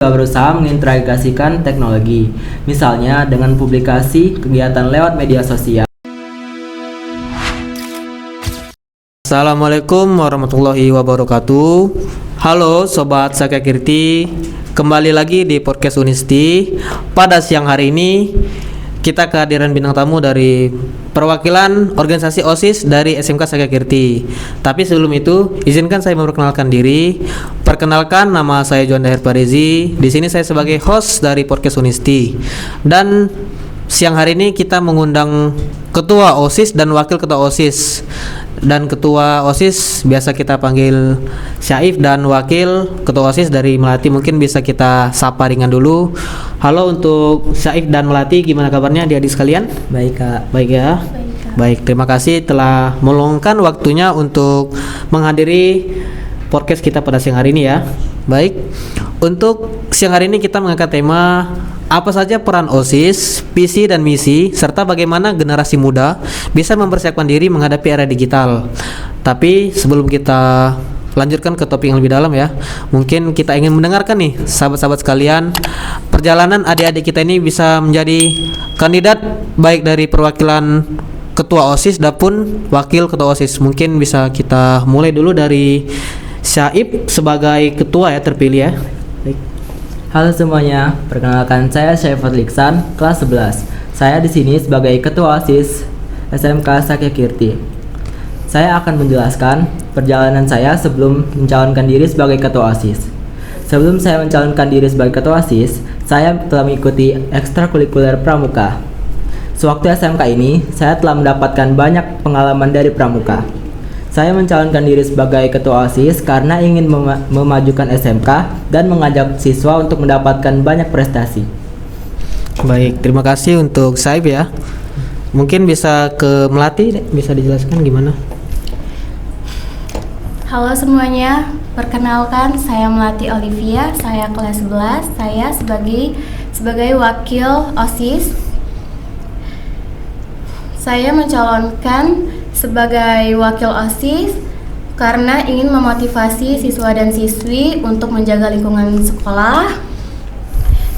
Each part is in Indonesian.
juga berusaha mengintegrasikan teknologi, misalnya dengan publikasi kegiatan lewat media sosial. Assalamualaikum warahmatullahi wabarakatuh. Halo Sobat Sakakirti, kembali lagi di podcast Unisti. Pada siang hari ini kita kehadiran bintang tamu dari perwakilan organisasi OSIS dari SMK Sakakirti. Tapi sebelum itu, izinkan saya memperkenalkan diri. Perkenalkan, nama saya Juanda Herparezi. Di sini saya sebagai host dari podcast Unisti. Dan siang hari ini kita mengundang Ketua OSIS dan Wakil Ketua OSIS. Dan Ketua OSIS biasa kita panggil Syaif, dan Wakil Ketua OSIS dari Melati mungkin bisa kita sapa ringan dulu. Halo untuk Syaif dan Melati, gimana kabarnya adik-adik sekalian? Baik Kak. Baik ya? Baik, terima kasih telah meluangkan waktunya untuk menghadiri podcast kita pada siang hari ini ya. Baik, untuk siang hari ini kita mengangkat tema apa saja peran OSIS, visi dan misi, serta bagaimana generasi muda bisa mempersiapkan diri menghadapi era digital. Tapi sebelum kita lanjutkan ke topik yang lebih dalam ya, mungkin kita ingin mendengarkan nih sahabat-sahabat sekalian, perjalanan adik-adik kita ini bisa menjadi kandidat baik dari perwakilan Ketua OSIS maupun Wakil Ketua OSIS. Mungkin bisa kita mulai dulu dari Syaib sebagai ketua ya, terpilih ya. Baik. Halo semuanya, perkenalkan saya Syaiful Liksan, kelas 11. Saya di sini sebagai Ketua OSIS SMK Sakakirti. Saya akan menjelaskan perjalanan saya sebelum mencalonkan diri sebagai Ketua OSIS. Sebelum saya mencalonkan diri sebagai Ketua OSIS, saya telah mengikuti ekstrakurikuler pramuka. Sewaktu SMK ini, saya telah mendapatkan banyak pengalaman dari pramuka. Saya mencalonkan diri sebagai Ketua OSIS karena ingin memajukan SMK dan mengajak siswa untuk mendapatkan banyak prestasi. Baik, terima kasih untuk Saib ya. Mungkin bisa ke Melati, bisa dijelaskan gimana? Halo semuanya, perkenalkan saya Melati Olivia, saya kelas 11, saya sebagai wakil OSIS. Saya mencalonkan sebagai wakil OSIS karena ingin memotivasi siswa dan siswi untuk menjaga lingkungan sekolah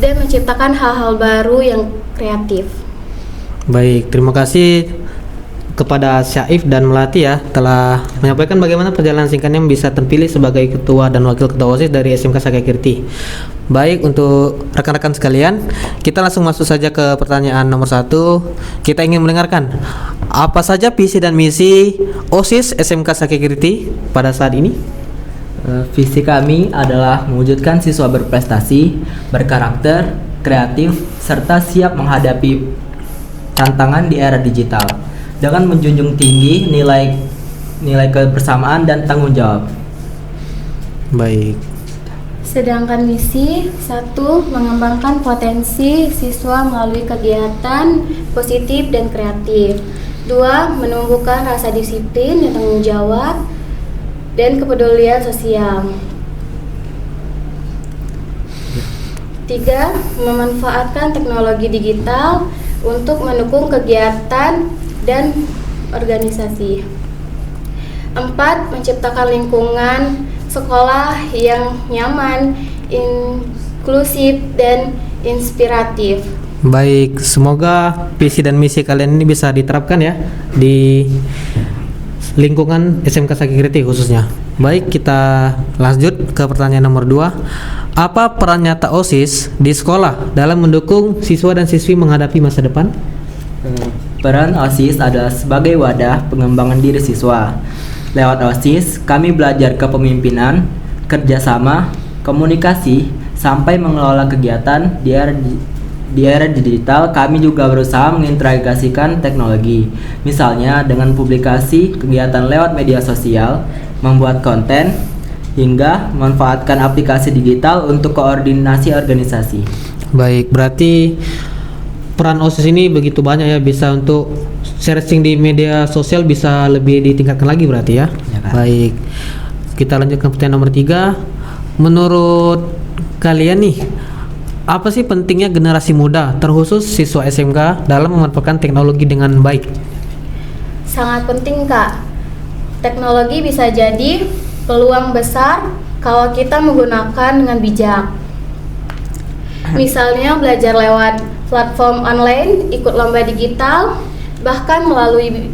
dan menciptakan hal-hal baru yang kreatif. Baik, terima kasih kepada Syaif dan Melati ya telah menyampaikan bagaimana perjalanan singkatnya bisa terpilih sebagai ketua dan wakil ketua OSIS dari SMK Sakakirti. Baik, untuk rekan-rekan sekalian, kita langsung masuk saja ke pertanyaan nomor 1. Kita ingin mendengarkan apa saja visi dan misi OSIS SMK Sakakirti pada saat ini? Visi kami adalah mewujudkan siswa berprestasi, berkarakter, kreatif, serta siap menghadapi tantangan di era digital dengan menjunjung tinggi nilai kebersamaan dan tanggung jawab. Baik. Sedangkan misi 1, mengembangkan potensi siswa melalui kegiatan positif dan kreatif. 2, menumbuhkan rasa disiplin dan tanggung jawab dan kepedulian sosial. 3, memanfaatkan teknologi digital untuk mendukung kegiatan dan organisasi. 4, menciptakan lingkungan sekolah yang nyaman, inklusif, dan inspiratif. Baik, semoga visi dan misi kalian ini bisa diterapkan ya di lingkungan SMK Sakakirti khususnya. Baik, kita lanjut ke pertanyaan nomor 2. Apa peran nyata OSIS di sekolah dalam mendukung siswa dan siswi menghadapi masa depan? Peran OSIS adalah sebagai wadah pengembangan diri siswa. Lewat OSIS, kami belajar kepemimpinan, kerjasama, komunikasi, sampai mengelola kegiatan di era digital. Kami juga berusaha mengintegrasikan teknologi, misalnya dengan publikasi kegiatan lewat media sosial, membuat konten, hingga memanfaatkan aplikasi digital untuk koordinasi organisasi. Baik, berarti peran OSIS ini begitu banyak ya, bisa untuk searching di media sosial bisa lebih ditingkatkan lagi berarti ya. Ya kan? Baik, kita lanjut ke pertanyaan nomor 3. Menurut kalian nih, apa sih pentingnya generasi muda, terkhusus siswa SMK dalam memanfaatkan teknologi dengan baik? Sangat penting Kak. Teknologi bisa jadi peluang besar kalau kita menggunakan dengan bijak. Misalnya belajar lewat platform online, ikut lomba digital, bahkan melalui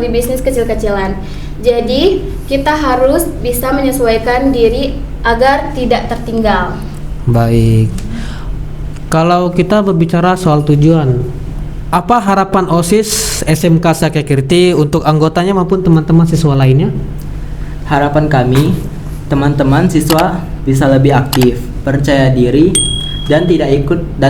bisnis kecil-kecilan. Jadi, kita harus bisa menyesuaikan diri agar tidak tertinggal. Baik. Kalau kita berbicara soal tujuan, apa harapan OSIS SMK Sakyakirti untuk anggotanya maupun teman-teman siswa lainnya? Harapan kami, teman-teman siswa bisa lebih aktif, percaya diri, dan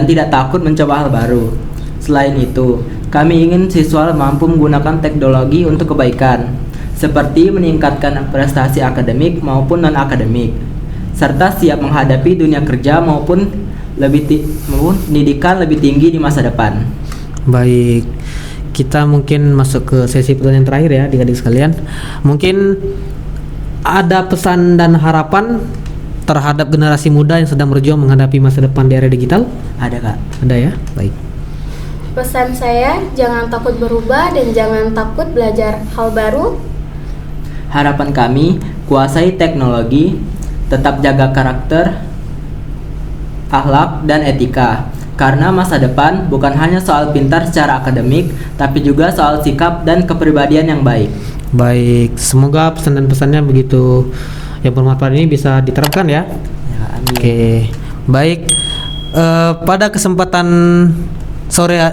tidak takut mencoba hal baru. Selain itu, kami ingin siswa mampu menggunakan teknologi untuk kebaikan, seperti meningkatkan prestasi akademik maupun non-akademik, serta siap menghadapi dunia kerja maupun pendidikan lebih tinggi di masa depan. Baik, kita mungkin masuk ke sesi pertanyaan terakhir ya adik-adik sekalian. Mungkin ada pesan dan harapan terhadap generasi muda yang sedang berjuang menghadapi masa depan di era digital? Ada, Kak? Ada ya? Baik. Pesan saya, jangan takut berubah dan jangan takut belajar hal baru. Harapan kami, kuasai teknologi, tetap jaga karakter, akhlak, dan etika. Karena masa depan bukan hanya soal pintar secara akademik, tapi juga soal sikap dan kepribadian yang baik. Baik, semoga pesan dan pesannya begitu yang bermanfaat ini bisa diterapkan ya. Ya, amin. Oke, baik. Pada kesempatan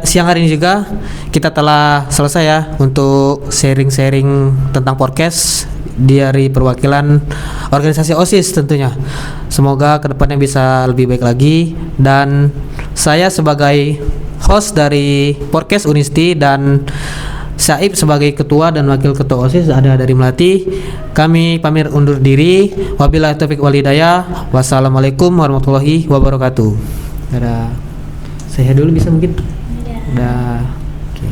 siang hari ini juga kita telah selesai ya untuk sharing-sharing tentang podcast dari perwakilan organisasi OSIS tentunya. Semoga kedepannya bisa lebih baik lagi, dan saya sebagai host dari podcast Unisti dan Syaib sebagai ketua dan wakil ketua OSIS ada dari Melati, kami pamit undur diri. Wabillahi taufiq wal hidayah. Wassalamualaikum warahmatullahi wabarakatuh. Dadah. Saya dulu bisa mungkin? Dah. Oke.